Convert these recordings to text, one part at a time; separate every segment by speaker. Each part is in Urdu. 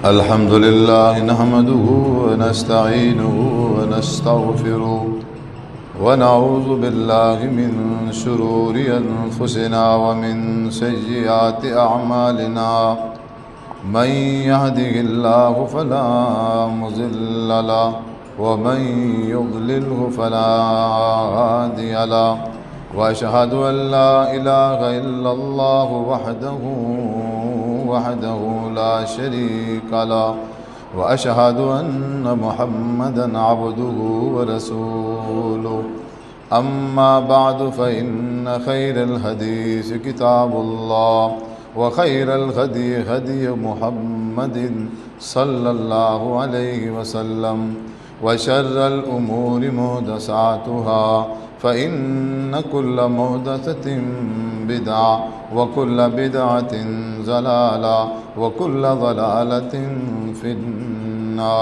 Speaker 1: الحمد لله نحمده ونستعينه ونستغفره ونعوذ بالله من شرور أنفسنا ومن سيئات أعمالنا من يهده الله فلا مضل له ومن يضلله فلا هادي له وأشهد أن لا إله إلا الله وحده لا شريك له وأشهد أن محمدًا عبده ورسوله أما بعد فإن خير الحديث كتاب الله وخير الهدي هدي محمد صلى الله عليه وسلم وشر الأمور محدثاتها فإن كل محدثة بدعة وكل بدعة ضلالة وكل ضلالة في النار.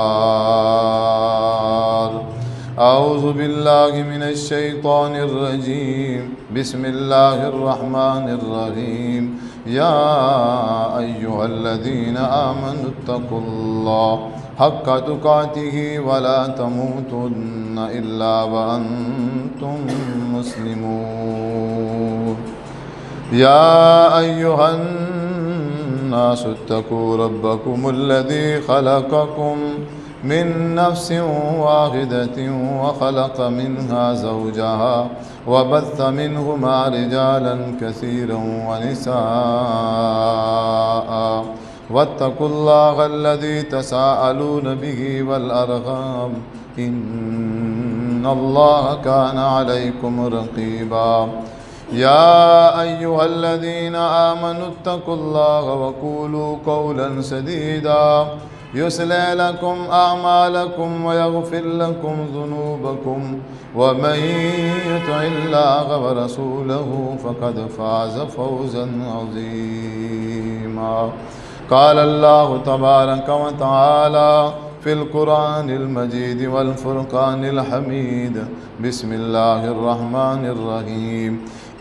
Speaker 1: أعوذ بالله من الشيطان الرجيم. بسم الله الرحمن الرحيم. يا أيها الذين آمنوا اتقوا الله حق تقاته ولا تموتن إلا وأنتم مسلمون. يا أيها الناس اتقوا ربكم الذي خلقكم من نفس واحدة وخلق منها زوجها وبث منهما رجالا كثيرا ونساء واتقوا الله الذي تساءلون به والأرحام إن الله كان عليكم رقيبا. يا أيها الذين آمنوا اتقوا الله وقولوا قولا سديدا يصلح لكم أعمالكم ويغفر لكم ذنوبكم ومن يطع الله ورسوله فقد فاز فوزا عظيما. قال الله تبارك وتعالى في القرآن المجيد والفرقان الحميد. بسم الله الرحمن الرحيم.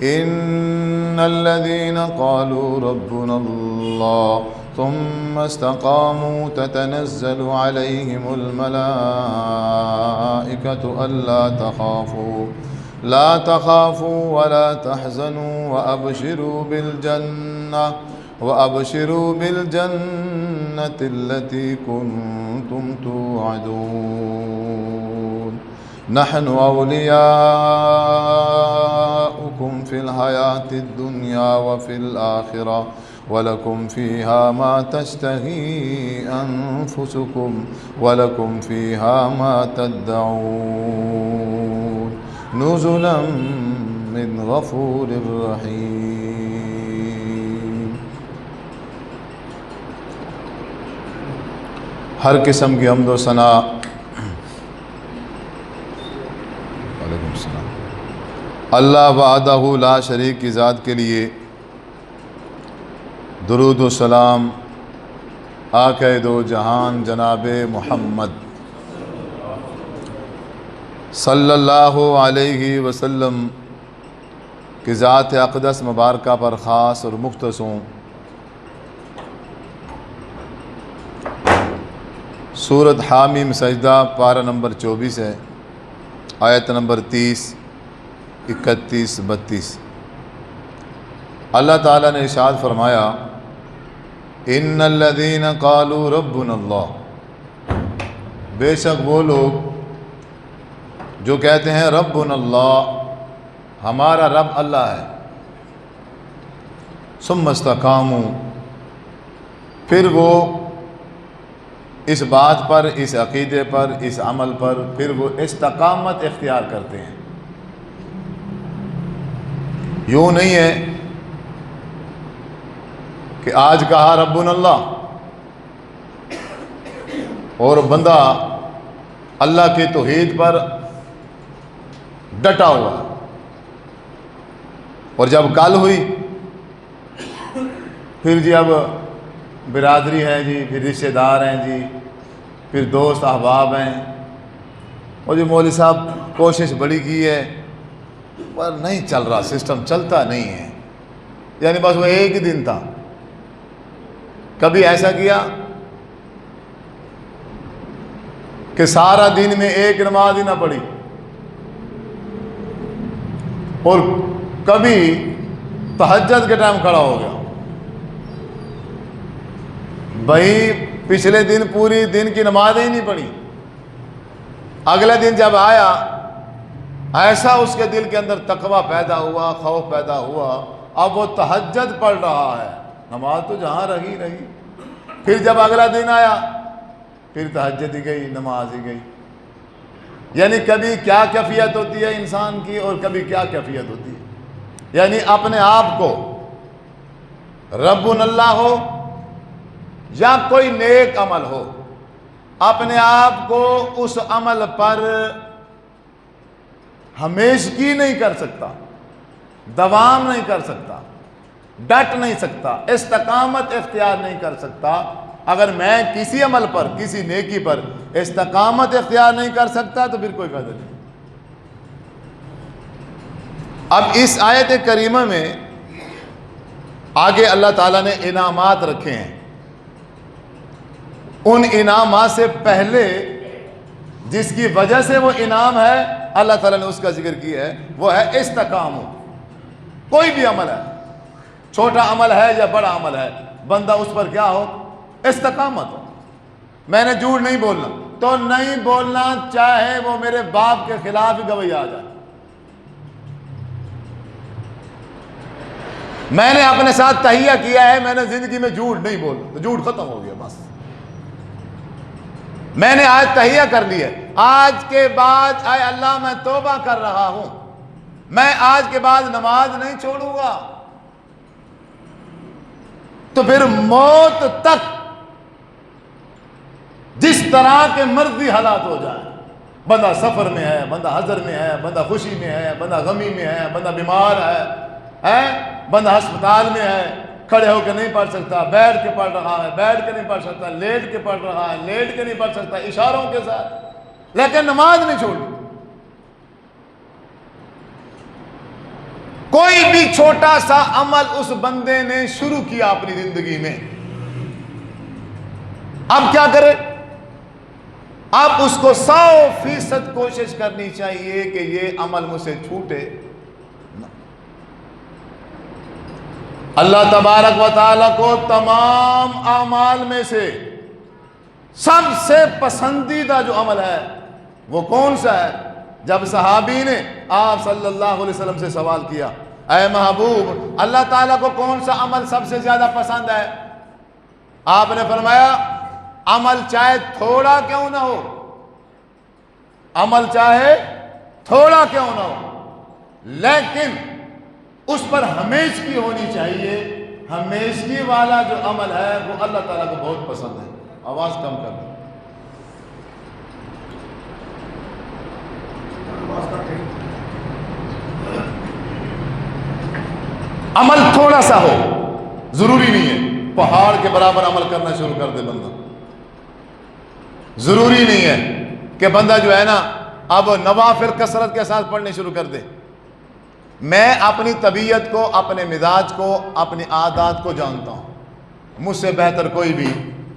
Speaker 1: إن الذين قالوا ربنا الله ثم استقاموا تتنزل عليهم الملائكة ألا تخافوا ولا تحزنوا وأبشروا بالجنة التي كنتم توعدون. نحن أولياؤكم في الحياة الدنيا وفي الآخرة ولكم فيها ما تشتهي أنفسكم ولكم فيها ما تدعون نزلا من غفور رحيم. ہر قسم کی حمد و ثنا اللہ وحدہ لا شریک کی ذات کے لیے. درود و سلام آقا دو جہان جناب محمد صلی اللہ علیہ وسلم کی ذات اقدس مبارکہ پر خاص اور مختص ہوں. سورۃ حامیم سجدہ پارہ نمبر 24 ہے، آیت نمبر 30، 31، 32. اللہ تعالیٰ نے ارشاد فرمایا ان الذین قالوا ربنا اللہ، بے شک وہ لوگ جو کہتے ہیں ربنا اللہ، ہمارا رب اللہ ہے، ثم استقاموا، پھر وہ اس بات پر، اس عقیدے پر، اس عمل پر پھر وہ استقامت اختیار کرتے ہیں. یوں نہیں ہے کہ آج کہا ربنا اللہ اور بندہ اللہ کے توحید پر ڈٹا ہوا، اور جب کل ہوئی پھر جی اب برادری ہے جی، پھر رشتہ دار ہیں جی، پھر دوست احباب ہیں، اور جو مولوی صاحب کوشش بڑی کی ہے پر نہیں چل رہا، سسٹم چلتا نہیں ہے. یعنی بس وہ ایک ہی دن تھا، کبھی ایسا کیا کہ سارا دن میں ایک نماز ہی نہ پڑھی، اور کبھی تہجد کے ٹائم کھڑا ہو گیا، بھائی پچھلے دن پوری دن کی نماز ہی نہیں پڑھی، اگلے دن جب آیا ایسا اس کے دل کے اندر تقوی پیدا ہوا، خوف پیدا ہوا، اب وہ تہجد پڑھ رہا ہے، نماز تو جہاں رہی۔ پھر جب اگلا دن آیا پھر تہجد ہی گئی، نماز ہی گئی۔ یعنی کبھی کیا کیفیت ہوتی ہے انسان کی اور کبھی کیا کیفیت ہوتی ہے، یعنی اپنے آپ کو رب اللہ ہو یا کوئی نیک عمل ہو، اپنے آپ کو اس عمل پر ہمیشگی نہیں کر سکتا، دوام نہیں کر سکتا، ڈٹ نہیں سکتا، استقامت اختیار نہیں کر سکتا۔ اگر میں کسی عمل پر، کسی نیکی پر استقامت اختیار نہیں کر سکتا تو پھر کوئی فائدہ نہیں۔ اب اس آیت کریمہ میں آگے اللہ تعالیٰ نے انعامات رکھے ہیں، ان انعامات سے پہلے جس کی وجہ سے وہ انعام ہے اللہ تعالیٰ نے اس کا ذکر کیا ہے، وہ ہے استقامت۔ کوئی بھی عمل ہے، چھوٹا عمل ہے یا بڑا عمل ہے، بندہ اس پر کیا ہو، استقامت ہو۔ میں نے جھوٹ نہیں بولنا تو نہیں بولنا، چاہے وہ میرے باپ کے خلاف ہی گواہی آ جائے۔ میں نے اپنے ساتھ تہیہ کیا ہے میں نے زندگی میں جھوٹ نہیں بولنا، تو جھوٹ ختم ہو گیا بس۔ میں نے آج تہیہ کر لی ہے، آج کے بعد اے اللہ میں توبہ کر رہا ہوں، میں آج کے بعد نماز نہیں چھوڑوں گا، تو پھر موت تک جس طرح کے مرضی حالات ہو جائیں، بندہ سفر میں ہے، بندہ حضر میں ہے، بندہ خوشی میں ہے، بندہ غمی میں ہے، بندہ بیمار ہے، بندہ ہسپتال میں ہے، کھڑے ہو کے نہیں پڑھ سکتا، بیٹھ کے پڑھ رہا ہے، بیٹھ کے نہیں پڑھ سکتا، لیٹ کے پڑھ رہا ہے، لیٹ کے نہیں پڑھ سکتا، اشاروں کے ساتھ، لیکن نماز نہیں چھوڑی۔ کوئی بھی چھوٹا سا عمل اس بندے نے شروع کیا اپنی زندگی میں، اب کیا کرے؟ اب اس کو 100% کوشش کرنی چاہیے کہ یہ عمل مجھ سے چھوٹے۔ اللہ تبارک و تعالیٰ کو تمام اعمال میں سے سب سے پسندیدہ جو عمل ہے وہ کون سا ہے؟ جب صحابی نے آپ صلی اللہ علیہ وسلم سے سوال کیا، اے محبوب اللہ تعالیٰ کو کون سا عمل سب سے زیادہ پسند ہے؟ آپ نے فرمایا عمل چاہے تھوڑا کیوں نہ ہو، عمل چاہے تھوڑا کیوں نہ ہو، لیکن اس پر ہمیشگی ہونی چاہیے۔ ہمیشگی والا جو عمل ہے وہ اللہ تعالیٰ کو بہت پسند ہے۔ آواز کم کر دیں۔ عمل تھوڑا سا ہو، ضروری نہیں ہے پہاڑ کے برابر عمل کرنا شروع کر دے بندہ، ضروری نہیں ہے کہ بندہ جو ہے نا اب نوافل کثرت کے ساتھ پڑھنے شروع کر دے۔ میں اپنی طبیعت کو، اپنے مزاج کو، اپنی عادات کو جانتا ہوں، مجھ سے بہتر کوئی بھی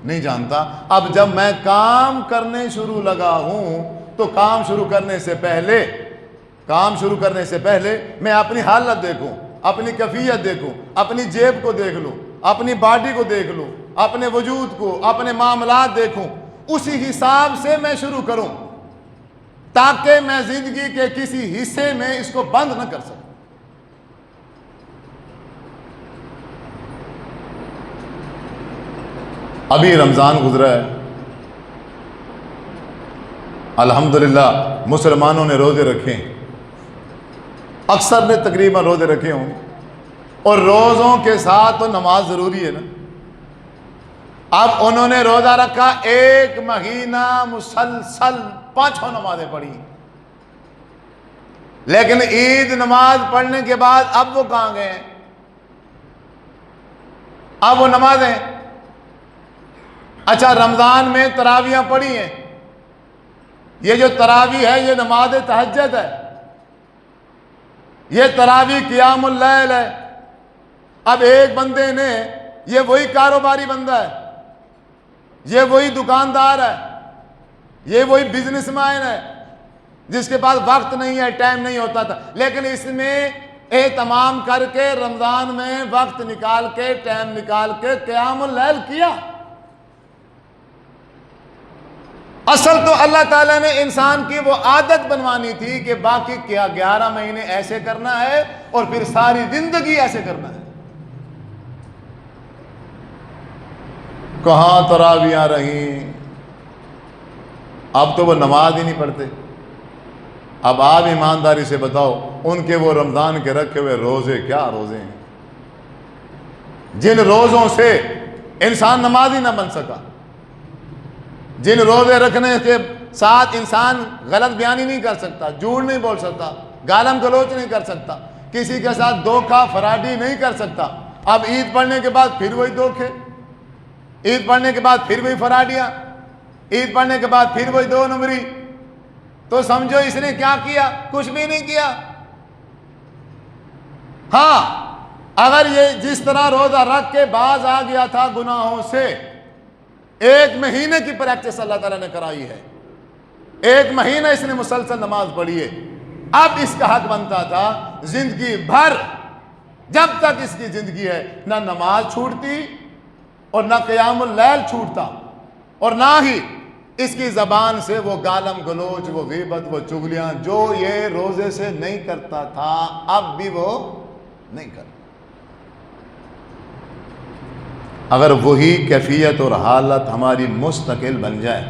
Speaker 1: نہیں جانتا۔ اب جب میں کام کرنے شروع لگا ہوں تو کام شروع کرنے سے پہلے میں اپنی حالت دیکھوں، اپنی کیفیت دیکھوں، اپنی جیب کو دیکھ لوں، اپنی باڈی کو دیکھ لوں، اپنے وجود کو، اپنے معاملات دیکھوں، اسی حساب سے میں شروع کروں تاکہ میں زندگی کے کسی حصے میں اس کو بند نہ کر سکوں۔ ابھی رمضان گزرا ہے، الحمدللہ مسلمانوں نے روزے رکھے ہیں، اکثر نے تقریباً روزے رکھے ہوں، اور روزوں کے ساتھ تو نماز ضروری ہے نا۔ اب انہوں نے روزہ رکھا، 1 مہینہ مسلسل 5 نمازیں پڑھی، لیکن عید نماز پڑھنے کے بعد اب وہ کہاں گئے ہیں؟ اب وہ نمازیں، اچھا رمضان میں تراویحاں پڑھی ہیں، یہ جو تراویح ہے یہ نماز تہجد ہے، یہ تراویح قیام اللیل ہے۔ اب ایک بندے نے، یہ وہی کاروباری بندہ ہے، یہ وہی دکاندار ہے، یہ وہی بزنس مین ہے جس کے پاس وقت نہیں ہے، ٹائم نہیں ہوتا تھا، لیکن اس نے اہتمام کر کے رمضان میں وقت نکال کے ٹائم نکال کے قیام اللیل کیا۔ اصل تو اللہ تعالیٰ نے انسان کی وہ عادت بنوانی تھی کہ باقی کیا 11 مہینے ایسے کرنا ہے اور پھر ساری زندگی ایسے کرنا ہے۔ کہاں تراویحاں رہیں، اب تو وہ نماز ہی نہیں پڑھتے۔ اب آپ ایمانداری سے بتاؤ، ان کے وہ رمضان کے رکھے ہوئے روزے کیا روزے ہیں، جن روزوں سے انسان نمازی نہ بن سکا، جن روزے رکھنے کے ساتھ انسان غلط بیانی نہیں کر سکتا، جھوٹ نہیں بول سکتا، گالم گلوچ نہیں کر سکتا، کسی کے ساتھ دھوکہ فراڈی نہیں کر سکتا۔ اب عید پڑھنے کے بعد پھر وہی دھوکے، عید پڑھنے کے بعد پھر وہی فراڈیاں، عید پڑھنے کے بعد پھر وہی 2 نمبری، تو سمجھو اس نے کیا کیا؟ کچھ بھی نہیں کیا۔ ہاں، اگر یہ جس طرح روزہ رکھ کے باز آ گیا تھا گناہوں سے، 1 مہینے کی پریکٹس اللہ تعالیٰ نے کرائی ہے، 1 مہینہ اس نے مسلسل نماز پڑھی ہے، اب اس کا حق بنتا تھا زندگی بھر، جب تک اس کی زندگی ہے، نہ نماز چھوٹتی اور نہ قیام اللیل چھوٹتا، اور نہ ہی اس کی زبان سے وہ گالم گلوچ، وہ غیبت، وہ چغلیاں جو یہ روزے سے نہیں کرتا تھا، اب بھی وہ نہیں کرتا۔ اگر وہی کیفیت اور حالت ہماری مستقل بن جائے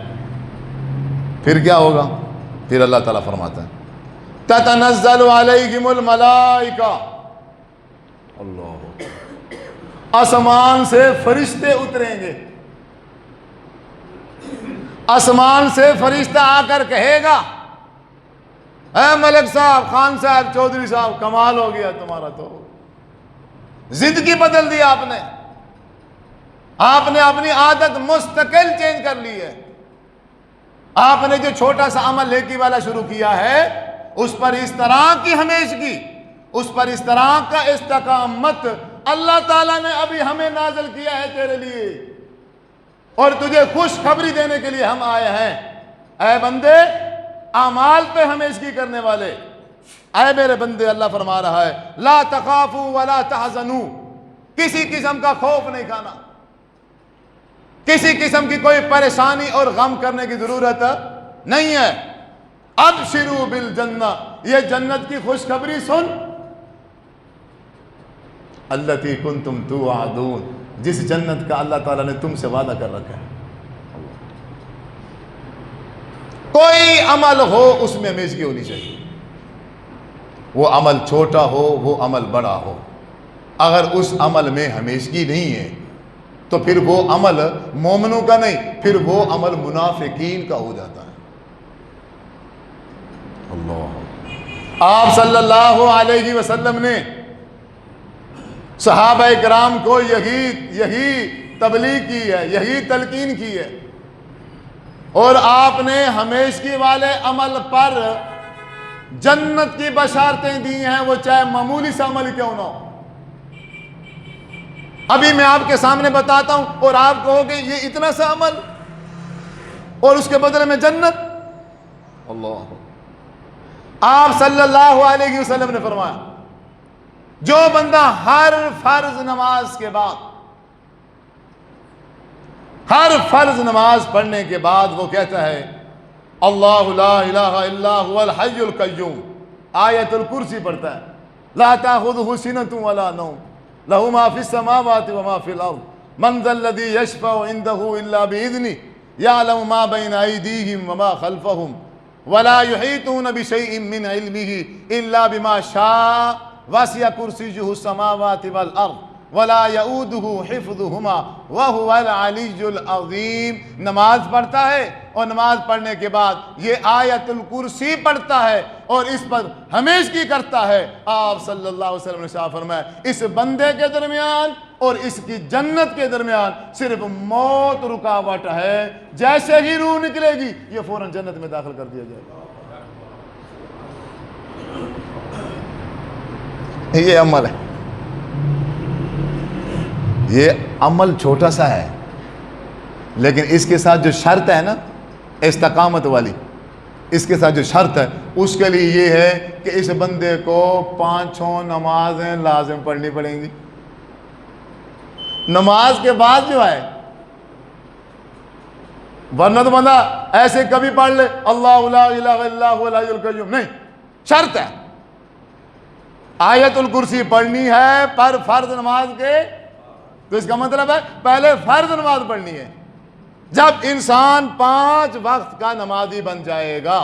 Speaker 1: پھر کیا ہوگا؟ پھر اللہ تعالیٰ فرماتا ہے تتنزل علیہم الملائکہ، اللہ، آسمان سے فرشتے اتریں گے، آسمان سے فرشتہ آ کر کہے گا، اے ملک صاحب، خان صاحب، چودھری صاحب، کمال ہو گیا تمہارا، تو زندگی بدل دی آپ نے اپنی عادت مستقل چینج کر لی ہے۔ آپ نے جو چھوٹا سا عمل نیکی والا شروع کیا ہے، اس پر اس طرح کی ہمیشگی، اس پر اس طرح کا استقامت اللہ تعالیٰ نے ابھی ہمیں نازل کیا ہے تیرے لیے، اور تجھے خوش خبری دینے کے لیے ہم آئے ہیں۔ اے بندے، اعمال پہ ہمیشگی کرنے والے، اے میرے بندے، اللہ فرما رہا ہے لا تخافوا ولا تحزنوا، کسی قسم کا خوف نہیں کھانا، کسی قسم کی کوئی پریشانی اور غم کرنے کی ضرورت نہیں ہے۔ ابشروا بالجنہ، یہ جنت کی خوشخبری سن، التی کنتم توعدون، جس جنت کا اللہ تعالیٰ نے تم سے وعدہ کر رکھا ہے۔ کوئی عمل ہو اس میں ہمیشگی ہونی چاہیے، وہ عمل چھوٹا ہو، وہ عمل بڑا ہو، اگر اس عمل میں ہمیشگی نہیں ہے تو پھر وہ عمل مومنوں کا نہیں، پھر وہ عمل منافقین کا ہو جاتا ہے۔ اللہ، آپ صلی اللہ علیہ وسلم نے صحابہ کرام کو یہی تبلیغ کی ہے، یہی تلقین کی ہے، اور آپ نے ہمیشگی والے عمل پر جنت کی بشارتیں دی ہیں، وہ چاہے معمولی سا عمل کیوں نہ ہو۔ ابھی میں آپ کے سامنے بتاتا ہوں اور آپ کہو گے یہ اتنا سا عمل اور اس کے بدلے میں جنت۔ اللہ، آپ صلی اللہ علیہ وسلم نے فرمایا جو بندہ ہر فرض نماز کے بعد، ہر فرض نماز پڑھنے کے بعد وہ کہتا ہے اللہ لا الہ الا هو الحی القیوم، آیت الکرسی پڑھتا ہے، لا تأخذہ سنۃ ولا نوم، لہ ما فی السماوات وما فی الارض، من ذا الذی یشفع عنده الا بإذنہ، یعلم ما بین ایدیہم وما خلفہم، ولا یحیطون بشیء من علمہ الا بما شاء، وسع کرسیہ السماوات والارض ولا یؤودہ حفظہما وہو العلی العظیم۔ نماز پڑھتا ہے اور نماز پڑھنے کے بعد یہ آیت الکرسی پڑھتا ہے اور اس پر ہمیشگی کرتا ہے۔ آپ صلی اللہ علیہ وسلم نے شاہ فرمایا اس بندے کے درمیان اور اس کی جنت کے درمیان صرف موت رکاوٹ ہے، جیسے ہی روح نکلے گی یہ فوراً جنت میں داخل کر دیا جائے گا۔ یہ عمل ہے، یہ عمل چھوٹا سا ہے، لیکن اس کے ساتھ جو شرط ہے نا استقامت والی، اس کے ساتھ جو شرط ہے اس کے لیے یہ ہے کہ اس بندے کو 5 نمازیں لازم پڑھنی پڑیں گی۔ نماز کے بعد جو ہے، ورنہ تو بندہ ایسے کبھی پڑھ لے اللہ لا الہ الا اللہ الحی القیوم، نہیں، شرط ہے آیت الکرسی پڑھنی ہے پر فرض نماز کے۔ تو اس کا مطلب ہے پہلے فرض نماز پڑھنی ہے۔ جب انسان 5 وقت کا نمازی بن جائے گا،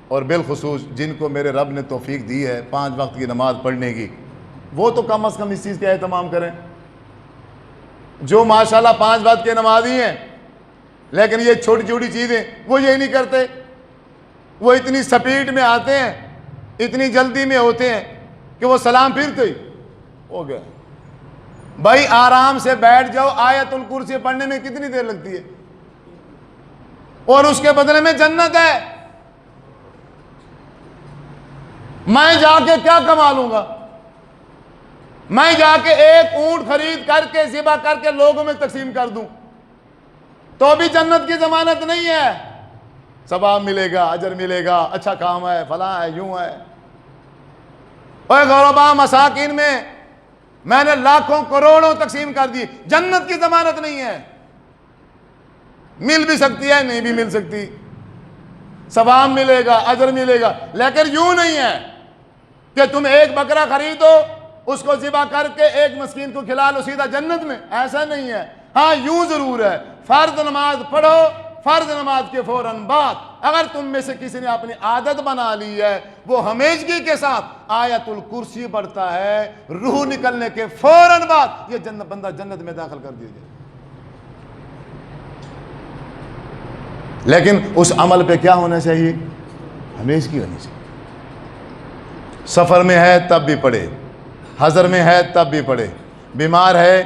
Speaker 1: اور بالخصوص جن کو میرے رب نے توفیق دی ہے 5 وقت کی نماز پڑھنے کی، وہ تو کم از کم اس چیز کا اہتمام کریں۔ جو ماشاءاللہ 5 وقت کے نمازی ہیں لیکن یہ چھوٹی چھوٹی چیزیں وہ یہ نہیں کرتے، وہ اتنی سپیڈ میں آتے ہیں، اتنی جلدی میں ہوتے ہیں کہ وہ سلام پھرتے ہی ہو گیا۔ بھائی آرام سے بیٹھ جاؤ، آیت الکرسی پڑھنے میں کتنی دیر لگتی ہے، اور اس کے بدلے میں جنت ہے۔ میں جا کے کیا کما لوں گا؟ میں جا کے ایک اونٹ خرید کر کے ذبح کر کے لوگوں میں تقسیم کر دوں تو بھی جنت کی ضمانت نہیں ہے۔ ثواب ملے گا، اجر ملے گا، اچھا کام ہے، فلاں ہے، یوں ہے۔ اور غربا مساکین میں نے لاکھوں کروڑوں تقسیم کر دی، جنت کی ضمانت نہیں ہے۔ مل بھی سکتی ہے، نہیں بھی مل سکتی، ثواب ملے گا، اجر ملے گا، لیکن یوں نہیں ہے کہ تم ایک بکرا خریدو، اس کو ذبح کر کے ایک مسکین کو کھلا لو سیدھا جنت میں، ایسا نہیں ہے۔ ہاں یوں ضرور ہے، فرض نماز پڑھو، فرض نماز کے فوراً بعد اگر تم میں سے کسی نے اپنی عادت بنا لی ہے، وہ ہمیشگی کے ساتھ آیت الکرسی پڑھتا ہے، روح نکلنے کے فوراً بعد یہ بندہ جنت میں داخل کر دیا جائے۔ لیکن اس عمل پہ کیا ہونا چاہیے؟ ہمیشگی ہونی چاہیے۔ سفر میں ہے تب بھی پڑھے، حضر میں ہے تب بھی پڑھے، بیمار ہے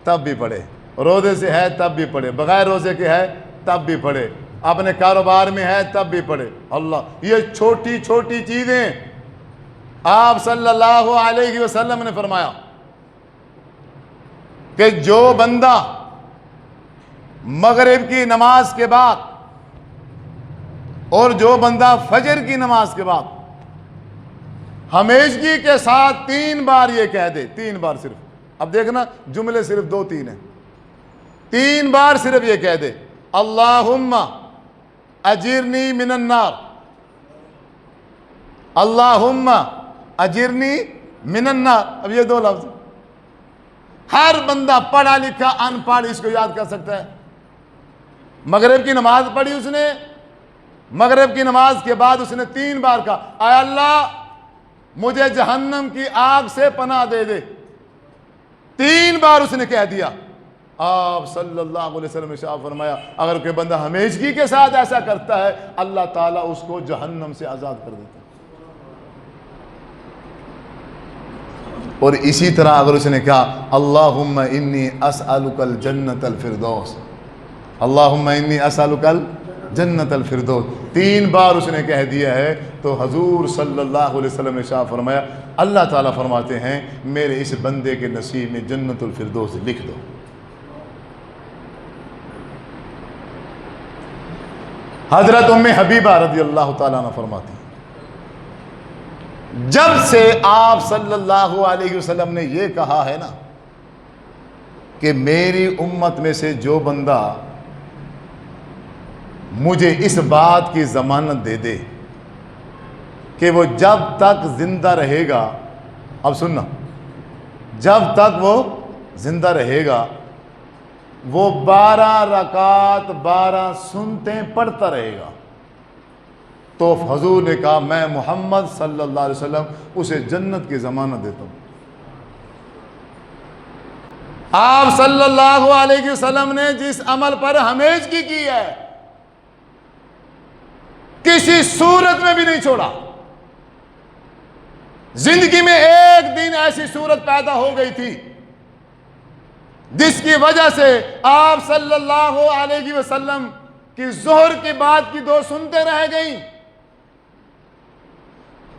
Speaker 1: تب بھی پڑھے، روزے سے ہے تب بھی پڑھے، بغیر روزے کے ہے تب بھی پڑھے، اپنے کاروبار میں ہے تب بھی پڑھے۔ اللہ، یہ چھوٹی چھوٹی چیزیں آپ صلی اللہ علیہ وسلم نے فرمایا کہ جو بندہ مغرب کی نماز کے بعد اور جو بندہ فجر کی نماز کے بعد ہمیشگی کے ساتھ 3 بار یہ کہہ دے، 3 بار صرف، اب دیکھنا جملے صرف 2-3 ہیں، 3 بار صرف یہ کہہ دے اللہم اجرنی من النار، اللہم اجرنی من النار۔ اب یہ 2 لفظ ہر بندہ پڑھا لکھا ان پڑھ اس کو یاد کر سکتا ہے۔ مغرب کی نماز پڑھی اس نے، مغرب کی نماز کے بعد اس نے 3 بار کہا اے اللہ مجھے جہنم کی آگ سے پناہ دے دے، 3 بار اس نے کہہ دیا۔ آپ صلی اللہ علیہ وسلم نے ارشاد فرمایا اگر کوئی بندہ ہمیشگی کے ساتھ ایسا کرتا ہے اللہ تعالیٰ اس کو جہنم سے آزاد کر دیتا ہے۔ اور اسی طرح اگر اس نے کہا اللہم انی اسألک الجنت الفردوس، اللہم انی اسألک الجنت الفردوس، 3 بار اس نے کہہ دیا ہے تو حضور صلی اللہ علیہ وسلم نے ارشاد فرمایا اللہ تعالیٰ فرماتے ہیں میرے اس بندے کے نصیب میں جنت الفردوس لکھ دو۔ حضرت ام حبیبہ رضی اللہ تعالیٰ عنہ فرماتی ہیں جب سے آپ صلی اللہ علیہ وسلم نے یہ کہا ہے نا کہ میری امت میں سے جو بندہ مجھے اس بات کی ضمانت دے دے کہ وہ جب تک زندہ رہے گا، اب سننا، جب تک وہ زندہ رہے گا وہ 12 رکعات 12 سنتیں پڑھتا رہے گا، تو حضور نے کہا میں محمد صلی اللہ علیہ وسلم اسے جنت کی ضمانت دیتا ہوں۔ آپ صلی اللہ علیہ وسلم نے جس عمل پر ہمیشگی کی ہے کسی صورت میں بھی نہیں چھوڑا۔ زندگی میں ایک دن ایسی صورت پیدا ہو گئی تھی جس کی وجہ سے آپ صلی اللہ علیہ وسلم کی ظہر کی بعد کی 2 سنتیں رہ گئیں۔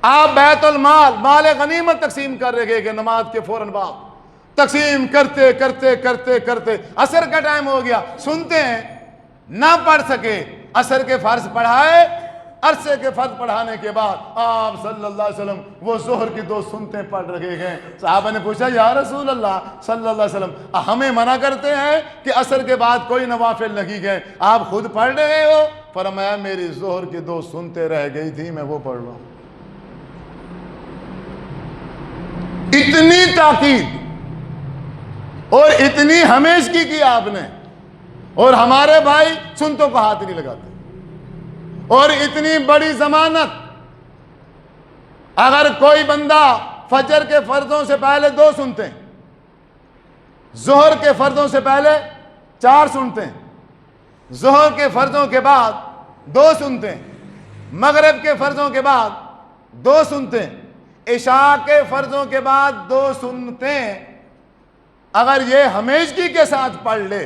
Speaker 1: آپ بیت المال مال غنیمت تقسیم کر رہے گئے کہ نماز کے فوراً بعد تقسیم کرتے کرتے کرتے کرتے عصر کا ٹائم ہو گیا، سنتے ہیں نہ پڑھ سکے، عصر کے فرض پڑھائے، عرصے کے فرض پڑھانے کے بعد آپ صلی اللہ علیہ وسلم وہ ظہر کی 2 سنتیں پڑھ رکھے گئے۔ صحابہ نے پوچھا یا رسول اللہ صلی اللہ علیہ وسلم ہمیں منع کرتے ہیں کہ عصر کے بعد کوئی نوافل نہیں گئے، آپ خود پڑھ رہے ہو؟ فرمایا میری ظہر کی 2 سنتیں رہ گئی تھی، میں وہ پڑھ رہا ہوں۔ اتنی تاکید اور اتنی ہمیشگی کی آپ نے، اور ہمارے بھائی سنتوں کو ہاتھ نہیں لگاتے، اور اتنی بڑی ضمانت۔ اگر کوئی بندہ فجر کے فرضوں سے پہلے 2 سنتیں، ظہر کے فرضوں سے پہلے 4 سنتیں، ظہر کے فرضوں کے بعد 2 سنتیں، مغرب کے فرضوں کے بعد 2 سنتیں، عشاء کے فرضوں کے بعد 2 سنتیں، اگر یہ ہمیشگی کے ساتھ پڑھ لے،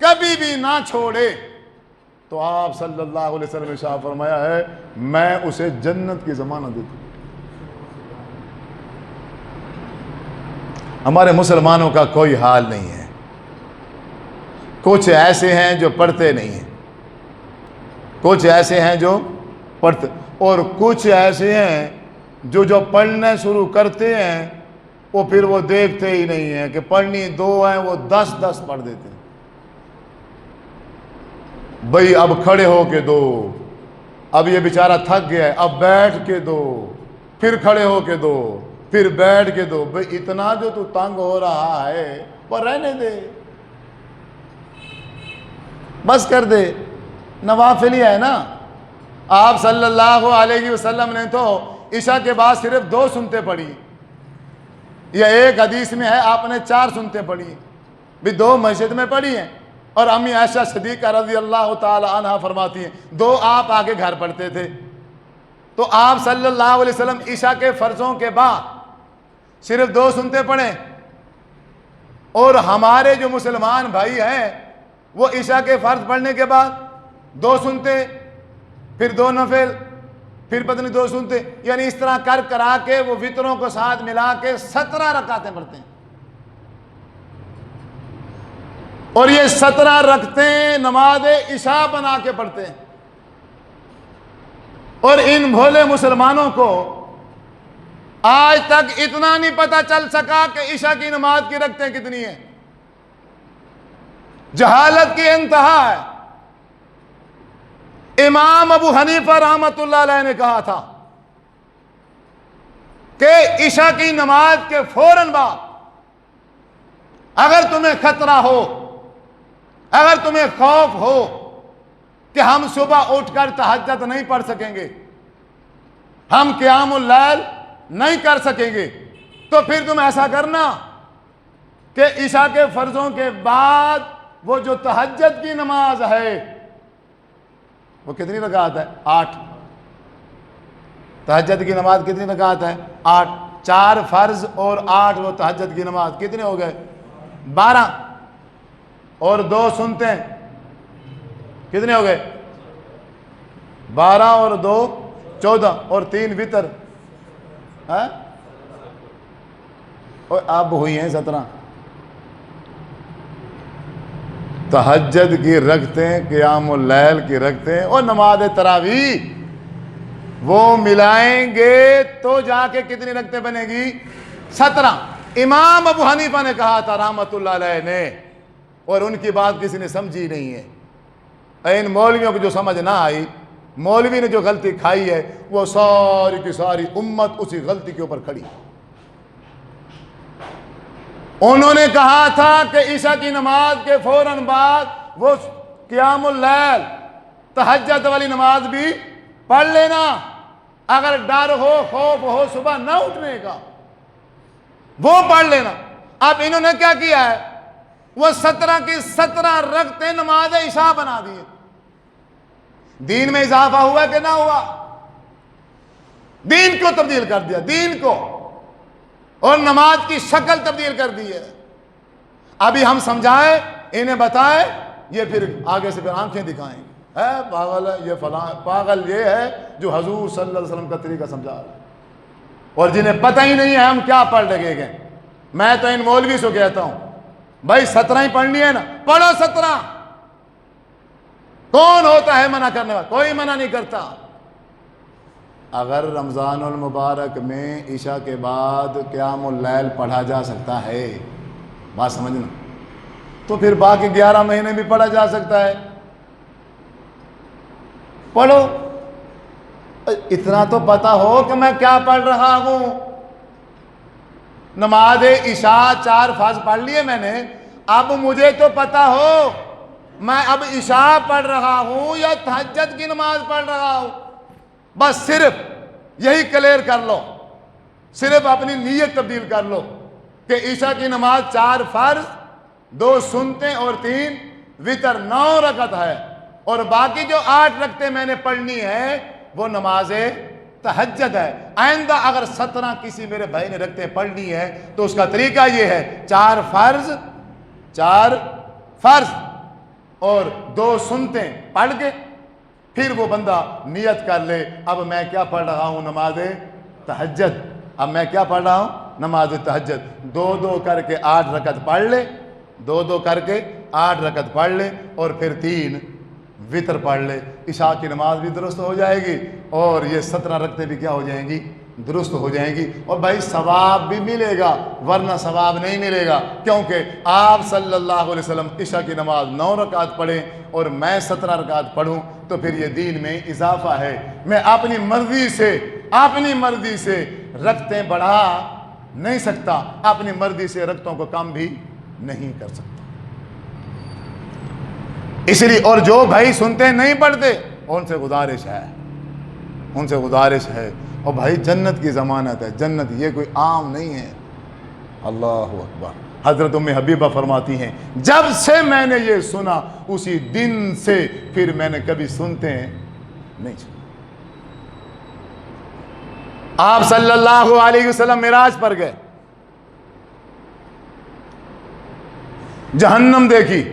Speaker 1: کبھی بھی نہ چھوڑے، تو آپ صلی اللہ علیہ وسلم نے ارشاد فرمایا ہے میں اسے جنت کی ضمانت دیتا ہوں۔ ہمارے مسلمانوں کا کوئی حال نہیں ہے، کچھ ایسے ہیں جو پڑھتے نہیں ہیں، کچھ ایسے ہیں جو پڑھتے، اور کچھ ایسے ہیں جو پڑھنا شروع کرتے ہیں وہ پھر وہ دیکھتے ہی نہیں ہیں کہ پڑھنی 2 ہیں، وہ 10 پڑھ دیتے ہیں۔ بھئی اب کھڑے ہو کے دو، اب یہ بیچارہ تھک گیا ہے، اب بیٹھ کے دو، پھر کھڑے ہو کے دو، پھر بیٹھ کے دو۔ بھئی اتنا جو تو تنگ ہو رہا ہے وہ رہنے دے، بس کر دے، نوافل ہی ہے نا۔ آپ صلی اللہ علیہ وسلم نے تو عشاء کے بعد صرف 2 سنتیں پڑھی، یا ایک حدیث میں ہے آپ نے 4 سنتیں پڑھی، بھی 2 مسجد میں پڑھی ہیں، اور امی عائشہ صدیقہ رضی اللہ تعالی عنہ فرماتی ہیں 2 آپ آگے گھر پڑھتے تھے۔ تو آپ صلی اللہ علیہ وسلم عشاء کے فرضوں کے بعد صرف 2 سنتیں پڑھیں، اور ہمارے جو مسلمان بھائی ہیں وہ عشاء کے فرض پڑھنے کے بعد 2 سنتیں، پھر 2 نفل، پھر پتہ نہیں 2 سنتیں، یعنی اس طرح کرا کے وہ وطروں کو ساتھ ملا کے 17 رکعتیں پڑھتے ہیں، اور یہ 17 رکعتیں نماز عشاء بنا کے پڑھتے ہیں۔ اور ان بھولے مسلمانوں کو آج تک اتنا نہیں پتا چل سکا کہ عشاء کی نماز کی رکعتیں کتنی ہیں۔ جہالت کی انتہا ہے۔ امام ابو حنیفہ رحمۃ اللہ علیہ نے کہا تھا کہ عشاء کی نماز کے فوراً بعد اگر تمہیں خطرہ ہو، اگر تمہیں خوف ہو کہ ہم صبح اٹھ کر تہجد نہیں پڑھ سکیں گے، ہم قیام اللیل نہیں کر سکیں گے، تو پھر تم ایسا کرنا کہ عشاء کے فرضوں کے بعد وہ جو تہجد کی نماز ہے وہ کتنی رکعت ہے؟ 8۔ تہجد کی نماز کتنی رکعت ہے؟ 8۔ 4 فرض اور 8 وہ تہجد کی نماز، کتنے ہو گئے؟ 12۔ اور 2 سنتیں کتنے ہو گئے؟ 12 اور 2 14، اور 3 وتر، اور اب ہوئی ہیں 17۔ تہجد کی رکعتیں، قیام اللیل کی رکعتیں اور نماز تراویح وہ ملائیں گے تو جا کے کتنی رکعتیں بنے گی؟ 17۔ امام ابو حنیفہ نے کہا تھا رحمت اللہ علیہ نے، اور ان کی بات کسی نے سمجھی نہیں ہے۔ ان مولویوں کو جو سمجھ نہ آئی، مولوی نے جو غلطی کھائی ہے وہ ساری کی ساری امت اسی غلطی کے اوپر کھڑی۔ انہوں نے کہا تھا کہ عشاء کی نماز کے فوراً بعد وہ قیام اللیل، تہجد والی نماز بھی پڑھ لینا، اگر ڈر ہو، خوف ہو صبح نہ اٹھنے کا، وہ پڑھ لینا۔ اب انہوں نے کیا کیا ہے؟ وہ 17 کی 17 رکعتیں نماز عشاء بنا دیے۔ دین میں اضافہ ہوا کہ نہ ہوا؟ دین کو تبدیل کر دیا، دین کو، اور نماز کی شکل تبدیل کر دی ہے۔ ابھی ہم سمجھائیں، انہیں بتائیں، یہ پھر آگے سے پھر آنکھیں دکھائیں گے، ہے پاگل ہے یہ فلاں، پاگل یہ ہے جو حضور صلی اللہ علیہ وسلم کا طریقہ سمجھا رہا ہے، اور جنہیں پتہ ہی نہیں ہے ہم کیا پڑھ لگے گئے۔ میں تو ان مولوی سے کہتا ہوں بھائی 17 ہی پڑھنی ہے نا، پڑھو 17۔ کون ہوتا ہے منع کرنے والا؟ کوئی منع نہیں کرتا۔ اگر رمضان المبارک میں عشاء کے بعد قیام اللیل پڑھا جا سکتا ہے، بات سمجھنا، تو پھر باقی 11 مہینے بھی پڑھا جا سکتا ہے۔ پڑھو، اتنا تو پتا ہو کہ میں کیا پڑھ رہا ہوں۔ نماز عشاء 4 فرض پڑھ لیے میں نے، اب مجھے تو پتا ہو میں اب عشاء پڑھ رہا ہوں یا تہجد کی نماز پڑھ رہا ہوں۔ بس صرف یہی کلیئر کر لو، صرف اپنی نیت تبدیل کر لو کہ عشاء کی نماز 4 فرض، 2 سنتیں اور 3 وتر، 9 رکعت ہے، اور باقی جو 8 رکعتیں میں نے پڑھنی ہے وہ نماز تہجد ہے۔ آئندہ اگر 17 کسی میرے بھائی نے رکعتیں پڑھنی ہے تو اس کا طریقہ یہ ہے 4 فرض اور 2 سنتیں پڑھ کے پھر وہ بندہ نیت کر لے، اب میں کیا پڑھ رہا ہوں؟ نماز تہجد۔ اب میں کیا پڑھ رہا ہوں؟ نماز تہجد۔ 2 کر کے 8 رکعت پڑھ لے، 2 کر کے 8 رکعت پڑھ لے، اور پھر 3 وتر پڑھ لے۔ عشاء کی نماز بھی درست ہو جائے گی اور یہ 17 رکعتیں بھی کیا ہو جائیں گی؟ درست ہو جائیں گی، اور بھائی ثواب بھی ملے گا، ورنہ ثواب نہیں ملے گا، کیونکہ آپ صلی اللہ علیہ وسلم عشاء کی نماز 9 رکعت پڑھیں اور میں 17 رکعت پڑھوں تو پھر یہ دین میں اضافہ ہے۔ میں اپنی مرضی سے رکعتیں بڑھا نہیں سکتا، اپنی مرضی سے رکعتوں کو کم بھی نہیں کر سکتا۔ اس لیے اور جو بھائی سنتے نہیں پڑھتے ان سے گزارش ہے، اور بھائی جنت کی ضمانت ہے، جنت یہ کوئی عام نہیں ہے۔ اللہ اکبر۔ حضرت ام حبیبہ فرماتی ہیں جب سے میں نے یہ سنا اسی دن سے پھر میں نے کبھی سنتے نہیں سنا۔ آپ صلی اللہ علیہ وسلم معراج پر گئے، جہنم دیکھی۔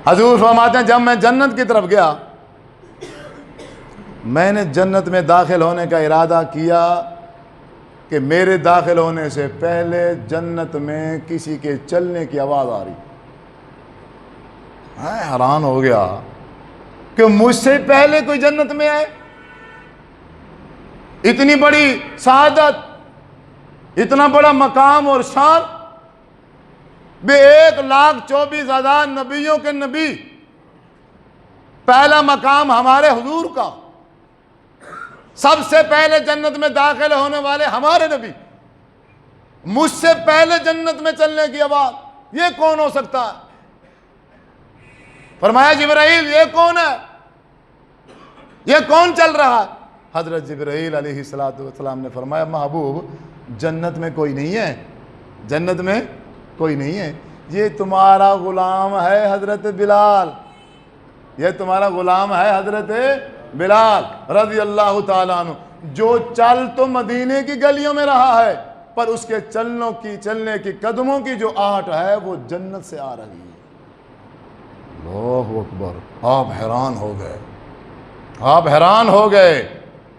Speaker 1: حضور فرماتے ہیں جب میں جنت کی طرف گیا، میں نے جنت میں داخل ہونے کا ارادہ کیا کہ میرے داخل ہونے سے پہلے جنت میں کسی کے چلنے کی آواز آ رہی۔ میں حیران ہو گیا کہ مجھ سے پہلے کوئی جنت میں آئے، اتنی بڑی سعادت، اتنا بڑا مقام اور شان، 1,24,000 نبیوں کے نبی، پہلا مقام ہمارے حضور کا، سب سے پہلے جنت میں داخل ہونے والے ہمارے نبی، مجھ سے پہلے جنت میں چلنے کی آواز، یہ کون ہو سکتا ہے؟ فرمایا جبرائیل یہ کون ہے؟ یہ کون چل رہا ہے؟ حضرت جبرائیل علیہ السلام نے فرمایا محبوب جنت میں کوئی نہیں ہے، جنت میں کوئی نہیں ہے، یہ تمہارا غلام ہے حضرت بلال، یہ تمہارا غلام ہے حضرت بلال رضی اللہ تعالیٰ عنہ، جو چل تو مدینے کی گلیوں میں رہا ہے پر اس کے چلنے کی قدموں کی جو آہٹ ہے وہ جنت سے آ رہی ہے۔ اللہ اکبر۔ آپ حیران ہو گئے،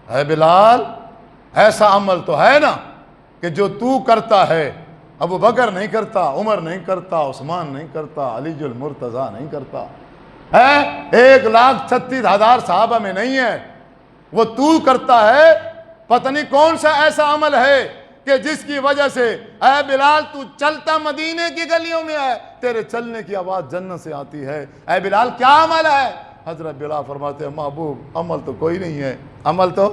Speaker 1: اے بلال ایسا عمل تو ہے نا کہ جو تو کرتا ہے ابو بکر نہیں کرتا، عمر نہیں کرتا، عثمان نہیں کرتا، علی المرتضیٰ نہیں کرتا ہے، 1,36,000 صحابہ میں نہیں ہے، وہ تو کرتا ہے۔ پتہ نہیں کون سا ایسا عمل ہے کہ جس کی وجہ سے اے بلال تو چلتا مدینے کی گلیوں میں ہے، تیرے چلنے کی آواز جنت سے آتی ہے، اے بلال کیا عمل ہے؟ حضرت بلال فرماتے ہیں محبوب عمل تو کوئی نہیں ہے، عمل تو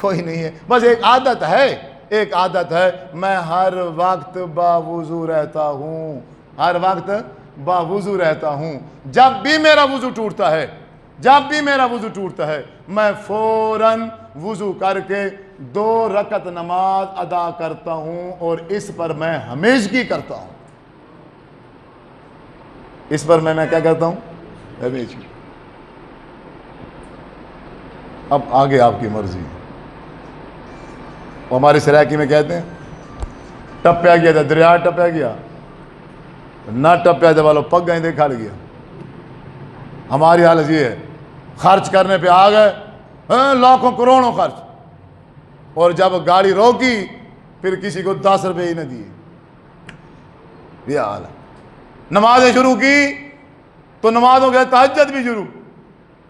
Speaker 1: کوئی نہیں ہے، بس ایک عادت ہے، میں ہر وقت باوضو رہتا ہوں، ہر وقت باوضو رہتا ہوں، جب بھی میرا وضو ٹوٹتا ہے میں فوراً وضو کر کے 2 رکعت نماز ادا کرتا ہوں، اور اس پر میں ہمیشگی کرتا ہوں، اس پر میں کیا کرتا ہوں؟ ہمیشگی۔ اب آگے آپ کی مرضی ہے۔ ہماری سرائکی میں کہتے ہیں ٹپیا گیا تھا دریا، ٹپیا گیا نہ ٹپیا تھا والو پگ گئے دیکھا لگیا۔ ہماری حالت یہ ہے، خرچ کرنے پہ آ گئے لاکھوں کروڑوں خرچ، اور جب گاڑی روکی پھر کسی کو 10 روپے ہی نہ دیے، یہ حال ہے۔ نمازیں شروع کی
Speaker 2: تو نماز ہو گیا تہجد بھی شروع،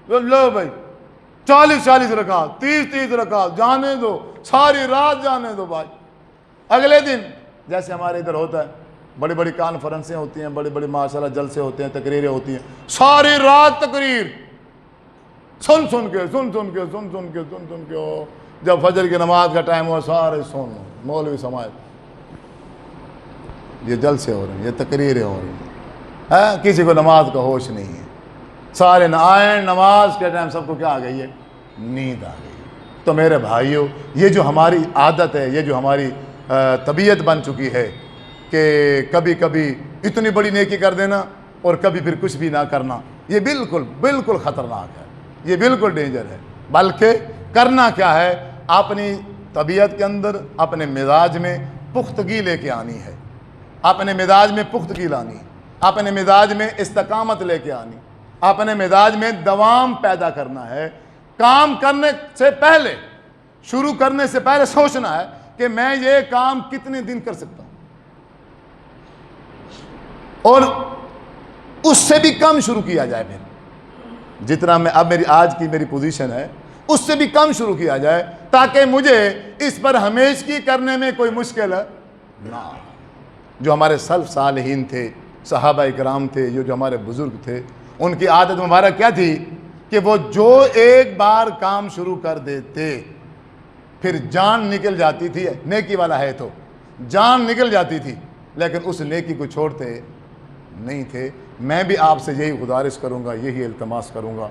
Speaker 2: لو بھائی 40 رکعت 30 رکعت جانے دو، ساری رات جانے دو بھائی۔ اگلے دن جیسے ہمارے ادھر ہوتا ہے، بڑی بڑی کانفرنسیں ہوتی ہیں، بڑے بڑے ماشاءاللہ جلسے ہوتے ہیں، تقریریں ہوتی ہیں، ساری رات تقریر سن کے جب فجر کی نماز کا ٹائم ہوا سارے سن، مولوی سماعت، یہ جلسے ہو رہے ہیں، یہ تقریریں ہو رہی ہیں، کسی کو نماز کا ہوش نہیں ہے، سارے نہ آئیں، نماز کے ٹائم سب کو کیا آ گئی ہے؟ نیند آ گئی۔ تو میرے بھائیوں، یہ جو ہماری عادت ہے، یہ جو ہماری طبیعت بن چکی ہے کہ کبھی کبھی اتنی بڑی نیکی کر دینا اور کبھی پھر کچھ بھی نہ کرنا، یہ بالکل خطرناک ہے، یہ بالکل ڈینجر ہے۔ بلکہ کرنا کیا ہے؟ اپنی طبیعت کے اندر، اپنے مزاج میں پختگی لے کے آنی ہے، اپنے مزاج میں پختگی لانی، اپنے مزاج میں استقامت لے کے آنی، اپنے مزاج میں دوام پیدا کرنا ہے۔ کام کرنے سے پہلے، شروع کرنے سے پہلے سوچنا ہے کہ میں یہ کام کتنے دن کر سکتا ہوں، اور اس سے بھی کم شروع کیا جائے، پھر جتنا میں اب آج کی میری پوزیشن ہے اس سے بھی کم شروع کیا جائے، تاکہ مجھے اس پر ہمیشگی کرنے میں کوئی مشکل نہ آئے۔ جو ہمارے سلف صالحین تھے، صحابہ اکرام تھے، جو ہمارے بزرگ تھے، ان کی عادت مبارک کیا تھی کہ وہ جو ایک بار کام شروع کر دیتے پھر جان نکل جاتی تھی، نیکی والا ہے تو جان نکل جاتی تھی، لیکن اس نیکی کو چھوڑتے نہیں تھے۔ میں بھی آپ سے یہی گزارش کروں گا، یہی التماس کروں گا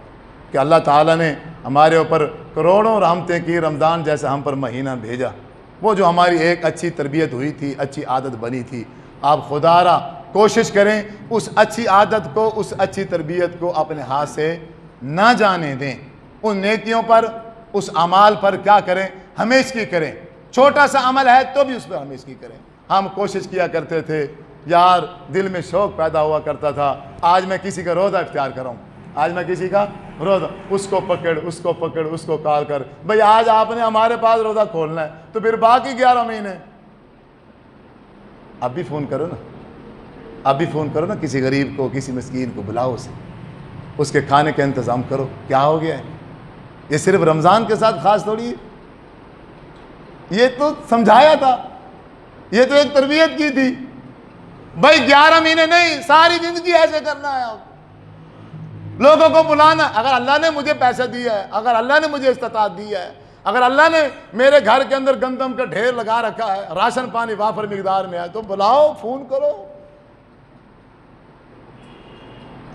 Speaker 2: کہ اللہ تعالیٰ نے ہمارے اوپر کروڑوں رحمتیں کی، رمضان جیسا ہم پر مہینہ بھیجا، وہ جو ہماری ایک اچھی تربیت ہوئی تھی، اچھی عادت بنی تھی، آپ خدا را کوشش کریں اس اچھی عادت کو، اس اچھی تربیت کو اپنے ہاتھ سے نہ جانے دیں۔ ان نیکیوں پر، اس اعمال پر کیا کریں؟ ہمیشگی کریں۔ چھوٹا سا عمل ہے تو بھی اس پر ہمیشگی کریں۔ ہم کوشش کیا کرتے تھے، یار دل میں شوق پیدا ہوا کرتا تھا، آج میں کسی کا روزہ اختیار کروں، آج میں کسی کا روزہ، اس کو پکڑ، اس کو پکڑ، اس کو کال کر، بھئی آج آپ نے ہمارے پاس روزہ کھولنا ہے تو پھر باقی 11 مہینے اب بھی فون کرو نا، اب بھی فون کرو نا، کسی غریب کو، کسی مسکین کو بلاؤ، اسے اس کے کھانے کا انتظام کرو۔ کیا ہو گیا ہے؟ یہ صرف رمضان کے ساتھ خاص تھوڑی ہے، یہ تو سمجھایا تھا، یہ تو ایک تربیت کی تھی، بھائی 11 مہینے نہیں، ساری زندگی ایسے کرنا ہے۔ آپ لوگوں کو بلانا، اگر اللہ نے مجھے پیسہ دیا ہے، اگر اللہ نے مجھے استطاعت دی ہے، اگر اللہ نے میرے گھر کے اندر گندم کا ڈھیر لگا رکھا ہے، راشن پانی وافر مقدار میں ہے، تو بلاؤ، فون کرو،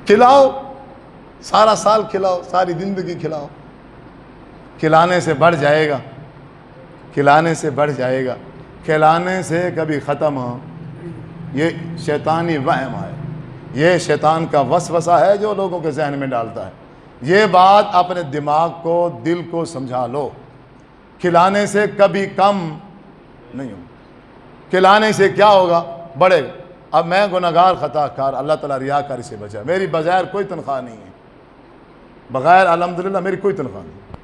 Speaker 2: کھلاؤ، سارا سال کھلاؤ، ساری زندگی کھلاؤ۔ کھلانے سے بڑھ جائے گا، کھلانے سے بڑھ جائے گا، کھلانے سے کبھی ختم ہو۔ یہ شیطانی وہم ہے، یہ شیطان کا وسوسہ ہے جو لوگوں کے ذہن میں ڈالتا ہے۔ یہ بات اپنے دماغ کو، دل کو سمجھا لو، کھلانے سے کبھی کم نہیں ہوگا۔ کھلانے سے کیا ہوگا؟ بڑھے گا۔ اب میں گناہگار، خطا کار، اللہ تعالیٰ ریاکاری سے بچا، میری بغیر کوئی تنخواہ نہیں ہے، بغیر الحمدللہ میری کوئی تنخواہ نہیں،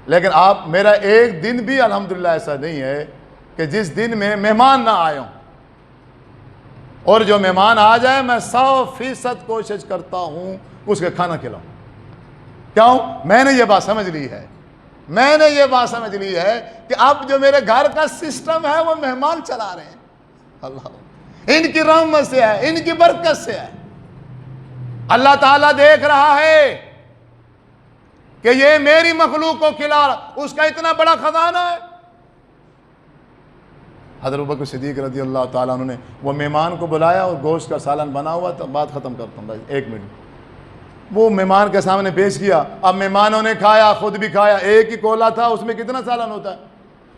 Speaker 2: لیکن آپ میرا ایک دن بھی الحمدللہ ایسا نہیں ہے کہ جس دن میں مہمان نہ آئے ہوں، اور جو مہمان آ جائے میں 100% کوشش کرتا ہوں اس کے کھانا کھلاؤں۔ کیوں؟ میں نے یہ بات سمجھ لی ہے، میں نے یہ بات سمجھ لی ہے کہ اب جو میرے گھر کا سسٹم ہے وہ مہمان چلا رہے ہیں، اللہ ان کی رحمت سے ہے، ان کی برکت سے ہے۔ اللہ تعالیٰ دیکھ رہا ہے کہ یہ میری مخلوق کو کھلا رہا، اس کا اتنا بڑا خزانہ ہے۔ حضرت ابوبکر صدیق رضی اللہ تعالیٰ عنہ نے وہ مہمان کو بلایا اور گوشت کا سالن بنا ہوا تھا، بات ختم کرتا ہوں بھائی، 1 منٹ۔ وہ مہمان کے سامنے پیش کیا، اب مہمانوں نے کھایا، خود بھی کھایا، ایک ہی کولا تھا، اس میں کتنا سالن ہوتا ہے؟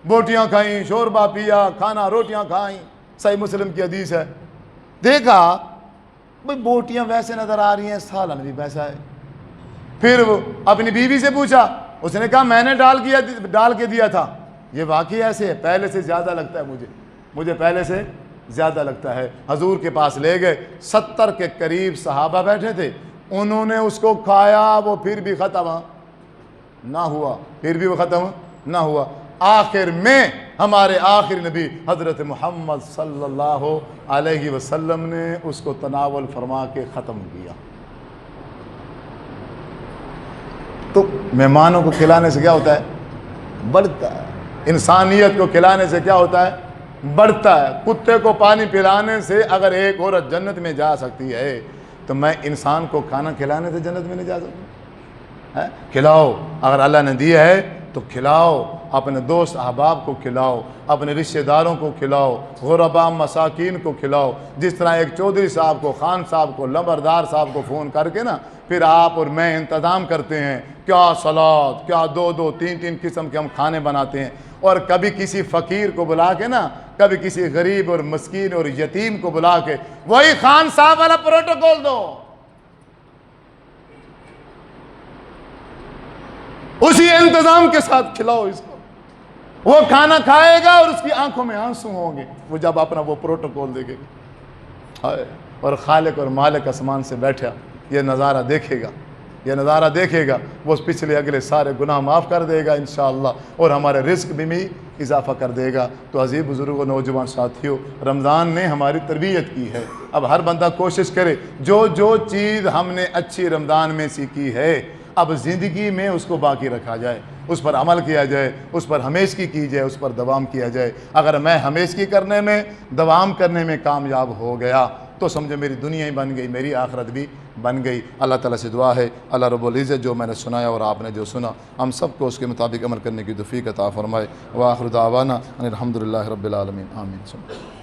Speaker 2: بوٹیاں کھائیں، شوربہ پیا، کھانا روٹیاں کھائیں، صحیح مسلم کی حدیث ہے۔ دیکھا بھئی بوٹیاں ویسے نظر آ رہی ہیں، سالن بھی ویسا ہے۔ پھر وہ اپنی بیوی سے پوچھا، اس نے کہا میں نے ڈال کے دیا تھا، یہ واقعی ایسے ہے، پہلے سے زیادہ لگتا ہے مجھے پہلے سے زیادہ لگتا ہے۔ حضور کے پاس لے گئے، 70 کے قریب صحابہ بیٹھے تھے، انہوں نے اس کو کھایا، وہ پھر بھی ختم نہ ہوا، پھر بھی وہ ختم نہ ہوا۔ آخر میں ہمارے آخری نبی حضرت محمد صلی اللہ علیہ وسلم نے اس کو تناول فرما کے ختم کیا۔ تو مہمانوں کو کھلانے سے کیا ہوتا ہے؟ بڑھتا ہے. انسانیت کو کھلانے سے کیا ہوتا ہے؟ بڑھتا ہے. کتے کو پانی پلانے سے اگر ایک عورت جنت میں جا سکتی ہے تو میں انسان کو کھانا کھلانے سے جنت میں نہیں جا سکتا؟ کھلاؤ، اگر اللہ نے دیا ہے تو کھلاؤ، اپنے دوست احباب کو کھلاؤ، اپنے رشتہ داروں کو کھلاؤ، غرباء مساکین کو کھلاؤ. جس طرح ایک چودھری صاحب کو، خان صاحب کو، لمبردار صاحب کو فون کر کے نا پھر آپ اور میں انتظام کرتے ہیں، کیا سلاد، کیا دو تین قسم کے ہم کھانے بناتے ہیں. اور کبھی کسی فقیر کو بلا کے نا، کبھی کسی غریب اور مسکین اور یتیم کو بلا کے وہی خان صاحب والا پروٹوکول دو، اسی انتظام کے ساتھ کھلاؤ اس کو. وہ کھانا کھائے گا اور اس کی آنکھوں میں آنسو ہوں گے وہ جب اپنا وہ پروٹوکول دیکھے گا. اور خالق اور مالک آسمان سے بیٹھا یہ نظارہ دیکھے گا، یہ نظارہ دیکھے گا، وہ پچھلے اگلے سارے گناہ معاف کر دے گا انشاءاللہ، اور ہمارے رزق بھی اضافہ کر دے گا. تو عزیز بزرگوں، نوجوان ساتھیوں، رمضان نے ہماری تربیت کی ہے. اب ہر بندہ کوشش کرے جو چیز ہم نے اچھی رمضان میں سیکھی ہے اب زندگی میں اس کو باقی رکھا جائے، اس پر عمل کیا جائے، اس پر ہمیشگی کی جائے، اس پر دوام کیا جائے. اگر میں ہمیشگی کرنے میں، دوام کرنے میں کامیاب ہو گیا تو سمجھو میری دنیا ہی بن گئی، میری آخرت بھی بن گئی. اللہ تعالیٰ سے دعا ہے اللہ رب العزت جو میں نے سنایا اور آپ نے جو سنا ہم سب کو اس کے مطابق عمل کرنے کی توفیق عطا فرمائے. وآخر دعوانا ان الحمدللہ رب العالمین. آمین.